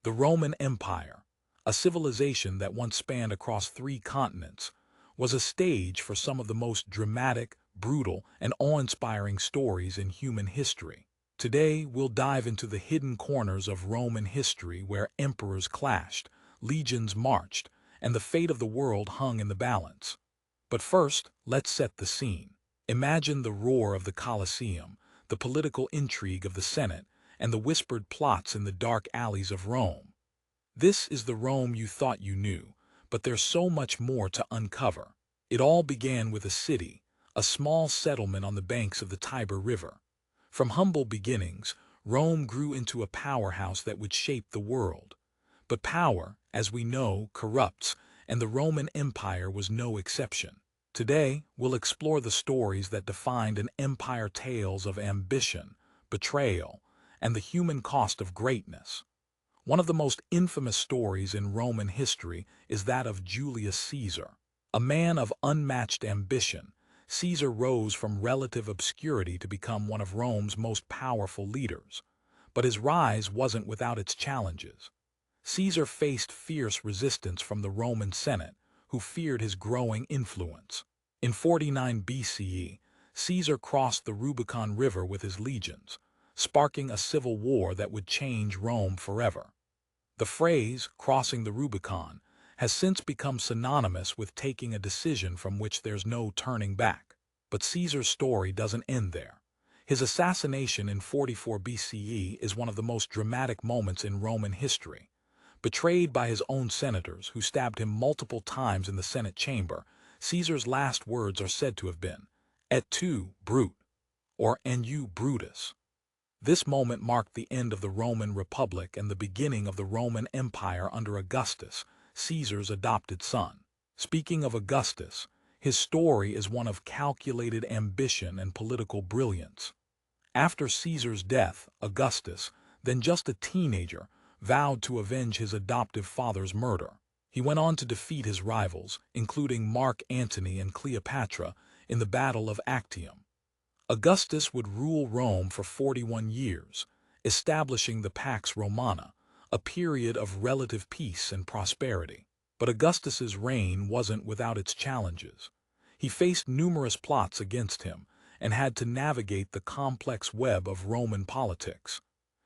The Roman Empire, a civilization that once spanned across 3 continents, was a stage for some of the most dramatic, brutal, and awe-inspiring stories in human history. Today, we'll dive into the hidden corners of Roman history where emperors clashed, legions marched, and the fate of the world hung in the balance. But first, let's set the scene. Imagine the roar of the Colosseum, the political intrigue of the Senate, and the whispered plots in the dark alleys of Rome. This is the Rome you thought you knew, but there's so much more to uncover. It all began with a city, a small settlement on the banks of the Tiber River. From humble beginnings, Rome grew into a powerhouse that would shape the world. But power, as we know, corrupts, and the Roman Empire was no exception. Today, we'll explore the stories that defined an empire, tales of ambition, betrayal, and the human cost of greatness. One of the most infamous stories in Roman history is that of Julius Caesar. A man of unmatched ambition, Caesar rose from relative obscurity to become one of Rome's most powerful leaders. But his rise wasn't without its challenges. Caesar faced fierce resistance from the Roman Senate, who feared his growing influence. In 49 BCE, Caesar crossed the Rubicon River with his legions, sparking a civil war that would change Rome forever. The phrase, crossing the Rubicon, has since become synonymous with taking a decision from which there's no turning back. But Caesar's story doesn't end there. His assassination in 44 BCE is one of the most dramatic moments in Roman history. Betrayed by his own senators, who stabbed him multiple times in the Senate chamber, Caesar's last words are said to have been, "Et tu, Brute," or "And you, Brutus." This moment marked the end of the Roman Republic and the beginning of the Roman Empire under Augustus, Caesar's adopted son. Speaking of Augustus, his story is one of calculated ambition and political brilliance. After Caesar's death, Augustus, then just a teenager, vowed to avenge his adoptive father's murder. He went on to defeat his rivals, including Mark Antony and Cleopatra, in the Battle of Actium. Augustus would rule Rome for 41 years, establishing the Pax Romana, a period of relative peace and prosperity. But Augustus's reign wasn't without its challenges. He faced numerous plots against him and had to navigate the complex web of Roman politics.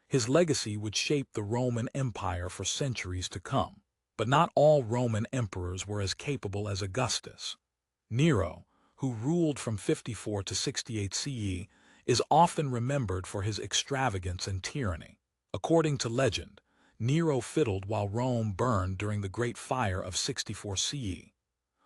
His legacy would shape the Roman Empire for centuries to come. But not all Roman emperors were as capable as Augustus. Nero, who ruled from 54 to 68 CE, is often remembered for his extravagance and tyranny. According to legend, Nero fiddled while Rome burned during the Great Fire of 64 CE.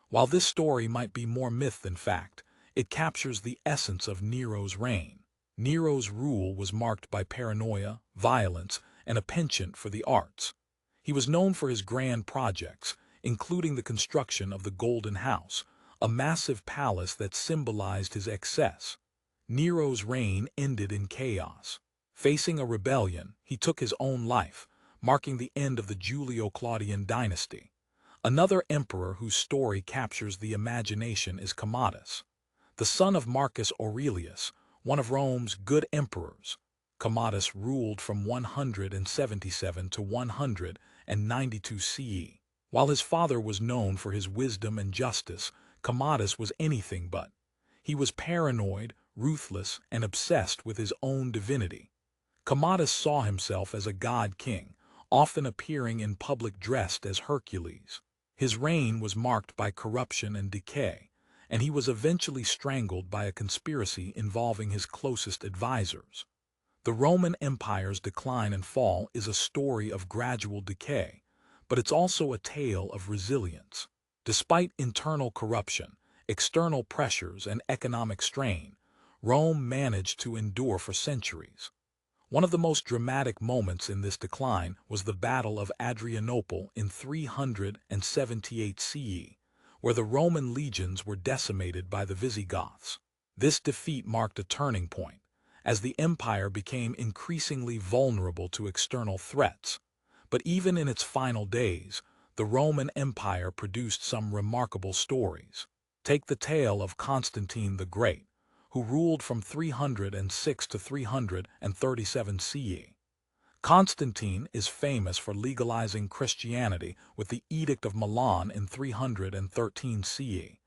While this story might be more myth than fact, it captures the essence of Nero's reign. Nero's rule was marked by paranoia, violence, and a penchant for the arts. He was known for his grand projects, including the construction of the Golden House, a massive palace that symbolized his excess. Nero's reign ended in chaos. Facing a rebellion, he took his own life, marking the end of the Julio-Claudian dynasty. Another emperor whose story captures the imagination is Commodus, the son of Marcus Aurelius, one of Rome's good emperors. Commodus ruled from 177 to 192 CE. While his father was known for his wisdom and justice, Commodus was anything but. He was paranoid, ruthless, and obsessed with his own divinity. Commodus saw himself as a god-king, often appearing in public dressed as Hercules. His reign was marked by corruption and decay, and he was eventually strangled by a conspiracy involving his closest advisors. The Roman Empire's decline and fall is a story of gradual decay, but it's also a tale of resilience. Despite internal corruption, external pressures, and economic strain, Rome managed to endure for centuries. One of the most dramatic moments in this decline was the Battle of Adrianople in 378 CE, where the Roman legions were decimated by the Visigoths. This defeat marked a turning point, as the empire became increasingly vulnerable to external threats. But even in its final days, the Roman Empire produced some remarkable stories. Take the tale of Constantine the Great, who ruled from 306 to 337 CE. Constantine is famous for legalizing Christianity with the Edict of Milan in 313 CE,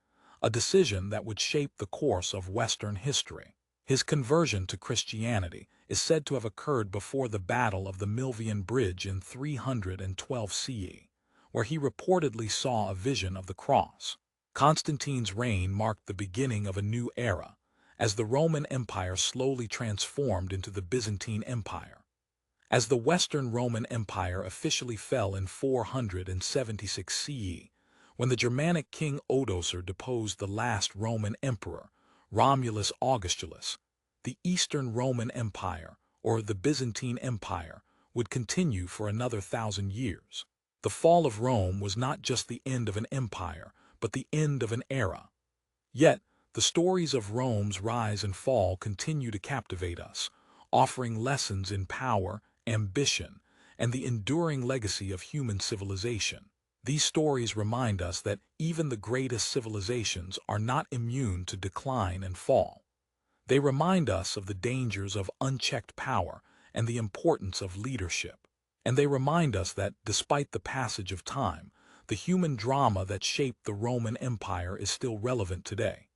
a decision that would shape the course of Western history. His conversion to Christianity is said to have occurred before the Battle of the Milvian Bridge in 312 CE, where he reportedly saw a vision of the cross. Constantine's reign marked the beginning of a new era, as the Roman Empire slowly transformed into the Byzantine Empire. As the Western Roman Empire officially fell in 476 CE, when the Germanic king Odoacer deposed the last Roman emperor, Romulus Augustulus, the Eastern Roman Empire, or the Byzantine Empire, would continue for another 1,000 years. The fall of Rome was not just the end of an empire, but the end of an era. Yet, the stories of Rome's rise and fall continue to captivate us, offering lessons in power, ambition, and the enduring legacy of human civilization. These stories remind us that even the greatest civilizations are not immune to decline and fall. They remind us of the dangers of unchecked power and the importance of leadership. And they remind us that, despite the passage of time, the human drama that shaped the Roman Empire is still relevant today.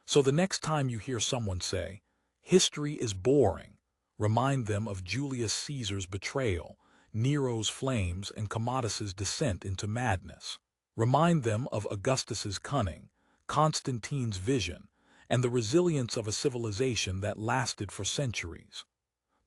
So the next time you hear someone say, "History is boring," remind them of Julius Caesar's betrayal, Nero's flames, and Commodus's descent into madness. Remind them of Augustus's cunning, Constantine's vision, and the resilience of a civilization that lasted for centuries.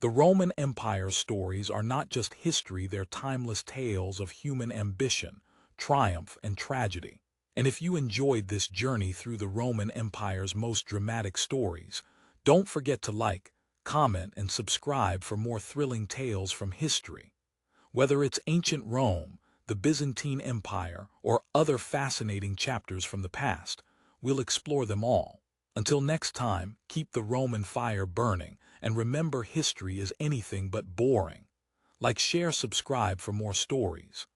The Roman Empire's stories are not just history, they're timeless tales of human ambition, triumph, and tragedy. And if you enjoyed this journey through the Roman Empire's most dramatic stories, don't forget to like, comment, and subscribe for more thrilling tales from history. Whether it's ancient Rome, the Byzantine Empire, or other fascinating chapters from the past, we'll explore them all. Until next time, keep the Roman fire burning, and remember, history is anything but boring. Like, share, subscribe for more stories.